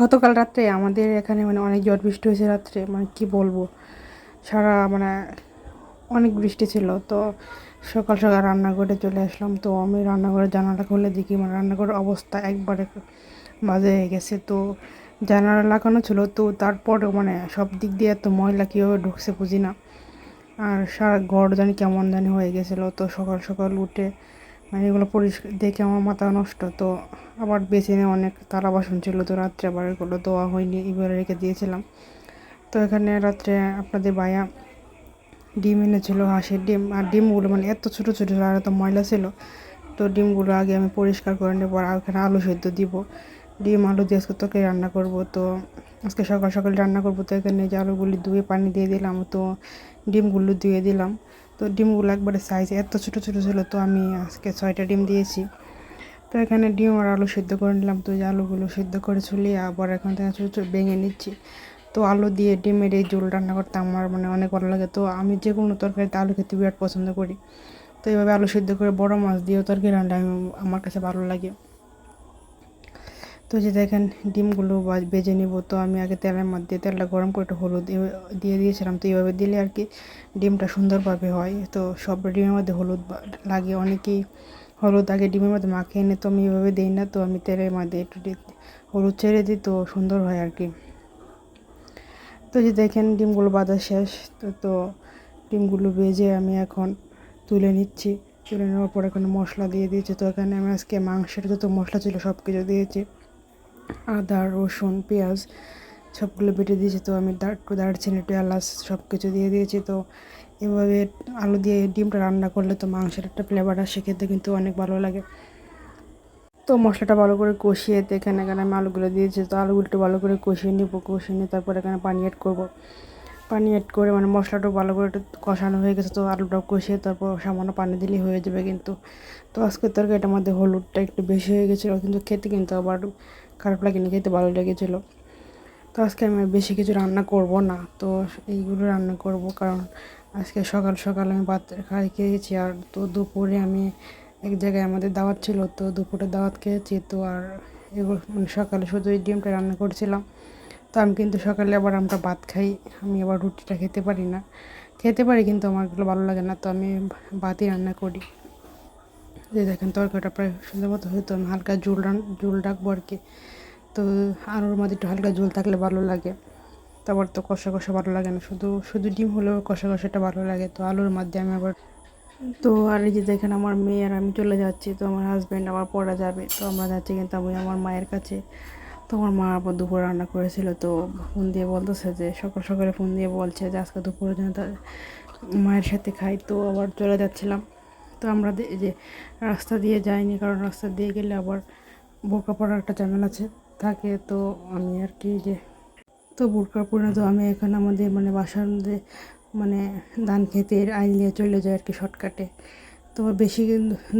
গতকাল রাত্রে আমাদের এখানে মানে অনেক ঝড় বৃষ্টি হয়েছে রাত্রে, মানে কি বলবো, সারা মানে অনেক বৃষ্টি ছিল। তো সকাল সকাল রান্নাঘরে চলে আসলাম। তো আমি রান্নাঘরের জানালা খুলে দেখি মানে রান্নাঘরের অবস্থা একবারে বাজে হয়ে গেছে। তো জানালা লাগানো ছিল, তো তারপরেও মানে সব দিক দিয়ে এত ময়লা কীভাবে ঢুকছে বুঝি না। আর সারা ঘর জানি কেমন জানি হয়ে গেছিলো। তো সকাল সকাল উঠে মানে এগুলো পরিষ্কার দেখে আমার মাথা নষ্ট। তো আবার বেসিনে অনেক থালা বাসন ছিল, তো রাত্রে আবার এগুলো ধোয়া হয়নি, এবারে রেখে দিয়েছিলাম। তো এখানে রাত্রে আপনাদের ভাইয়া ডিম এনেছিল, হাঁসের ডিম। আর ডিমগুলো মানে এত ছোটো ছোটো ছিল আর এত ময়লা ছিল। তো ডিমগুলো আগে আমি পরিষ্কার করে নেবো, আর ওখানে আলু সেদ্ধ দিব। ডিম আলু দিয়ে আজকে তরকারি রান্না করব। তো আজকে সকাল সকাল রান্না করবো। তো এখানে যে আলুগুলি ধুয়ে পানি দিয়ে দিলাম, তো ডিমগুলো ধুয়ে দিলাম। তো ডিমগুলো একবারে সাইজ এত ছোটো ছোটো ছিল, তো আমি আজকে 6টা ডিম দিয়েছি। তো এখানে ডিম আর আলু সেদ্ধ করে নিলাম। তো এই আলুগুলো সেদ্ধ করে ছুলিয়ে আবার এখন থেকে ছোটো ছোটো ভেঙে নিচ্ছি। তো আলু দিয়ে ডিমের এই ঝোল রান্না করতে আমার মানে অনেক ভালো লাগে। তো আমি যে কোনো তরকারিতে আলু খেতে বিরাট পছন্দ করি। তো এইভাবে আলু সেদ্ধ করে বড় মাছ দিয়েও তরকারি রান্না আমার কাছে ভালো লাগে। তো যে দেখেন ডিমগুলো ভেজে নিব। তো আমি আগে তেলের মধ্যে তেলটা গরম করে একটু হলুদ দিয়ে দিয়েছিলাম। তো এইভাবে দিলে আর কি ডিমটা সুন্দরভাবে হয়। তো সব ডিমের মধ্যে হলুদ লাগে, অনেকেই হলুদ আগে ডিমের মধ্যে মাখিয়ে এনে, তো আমি এভাবে দিই না। তো আমি তেলের মধ্যে একটু হলুদ ছেড়ে দিই, তো সুন্দর হয় আর কি। তো যে দেখেন ডিমগুলো ভাজা শেষ। তো ডিমগুলো ভেজে আমি এখন তুলে নিচ্ছি। তুলে নেওয়ার পর এখানে মশলা দিয়ে দিয়েছি। তো এখানে আমি আজকে মাংসের যত মশলা ছিল সব কিছু দিয়েছি, আদা রসুন পেঁয়াজ সবগুলো বেটে দিয়েছি। তো আমি একটু দারচিনি একটু এলাচ সব কিছু দিয়ে দিয়েছি। তো এভাবে আলু দিয়ে ডিমটা রান্না করলে তো মাংসের একটা ফ্লেভার আসে, খেতে কিন্তু অনেক ভালো লাগে। তো মশলাটা ভালো করে কষিয়ে তো এখানে এখানে আমি আলুগুলো দিয়েছি। তো আলুগুলো একটু ভালো করে কষিয়ে নিব, কষিয়ে নিয়ে তারপর এখানে পানি অ্যাড করব। পানি অ্যাড করে মানে মশলাটাও ভালো করে একটু কষানো হয়ে গেছে। তো আলুটাও কষিয়ে তারপর সামান্য পানি দিলেই হয়ে যাবে কিন্তু। তো আজকের তরকারিটার মধ্যে হলুদটা একটু বেশি হয়ে গেছিলো, কিন্তু খেতে কিন্তু আবার খারাপ লাগেনি, খেতে ভালো লেগেছিলো। তো আজকে আমি বেশি কিছু রান্না করব না, তো এইগুলো রান্না করব কারণ আজকে সকাল সকাল আমি ভাত খেয়েছি। আর তো দুপুরে আমি এক জায়গায় আমাদের দাওয়াত ছিল, তো দুপুরে দাওয়াত খেয়েছি। তো আর এগুলো মানে সকালে শুধু এই ডিমটা রান্না করছিলাম। তো আমি কিন্তু সকালে আবার আমরা ভাত খাই, আমি আবার রুটিটা খেতে পারি না, খেতে পারি কিন্তু আমার এগুলো ভালো লাগে না। তো আমি ভাতই রান্না করি। যে দেখেন তরকারিটা প্রায় সুন্দর মতো হয়তো আমি হালকা ঝোল রাখবো আর কি। তো আলুর মধ্যে একটু হালকা ঝোল থাকলে ভালো লাগে। তারপর তো কষা কষা ভালো লাগে না, শুধু শুধু ডিম হলেও কষা কষাটা ভালো লাগে। তো আলুর মধ্যে আমি আবার তো আর এই যে দেখেন আমার মেয়ে আর আমি চলে যাচ্ছি। তো আমার হাজব্যান্ড আবার পড়া যাবে, তো আমরা যাচ্ছি কিন্তু আমি আমার মায়ের কাছে। তো আমার মা আবার দুপুরে রান্না করেছিল, তো ফোন দিয়ে বলতেছে যে সকাল সকালে ফোন দিয়ে বলছে যে আজকে দুপুরে যেন তার মায়ের সাথে খাই। তো আবার চলে যাচ্ছিলাম। তো আমরা এই যে রাস্তা দিয়ে যাইনি, কারণ রাস্তা দিয়ে গেলে আবার বোরকা পরার একটা ঝামেলা থাকে। তো আমি আর কি যে তো বোরকা পরে তো আমি এখানে আমাদের মানে বাসার মধ্যে মানে ধান ক্ষেতের আইল দিয়ে চলে যায় আর কি শর্টকাটে। তো বেশি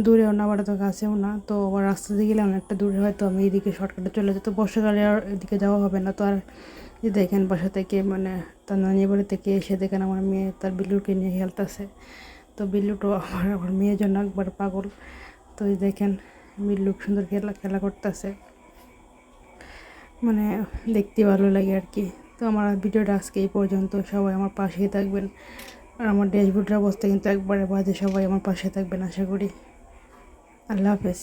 দূরেও না, আবার তো কাছেও না। তো আবার রাস্তা দিয়ে গেলে অনেকটা দূরে হয়, তো আমি এদিকে শর্টকাটে চলে যাই। তো বর্ষাকালে আর এদিকে যাওয়া হবে না। তো আর যে দেখেন বাসা থেকে মানে তার নানি বাড়ি থেকে এসে দেখেন আমার মেয়ে তার বিল্লুকে নিয়ে খেলতেছে। তো বিল্লুটো আমার মেয়ের জন্য একবার পাগল। তো এই দেখেন বিল্লু সুন্দর খেলা করতেছে, মানে দেখতে ভালো লাগে আর কি। তো আমার ভিডিওটা আজকে এই পর্যন্ত, সবাই আমার পাশেই থাকবেন। আর আমার ড্যাশবোর্ডের অবস্থা কিন্তু একবারে বাজে, সবাই আমার পাশে থাকবেন আশা করি। আল্লাহ হাফেজ।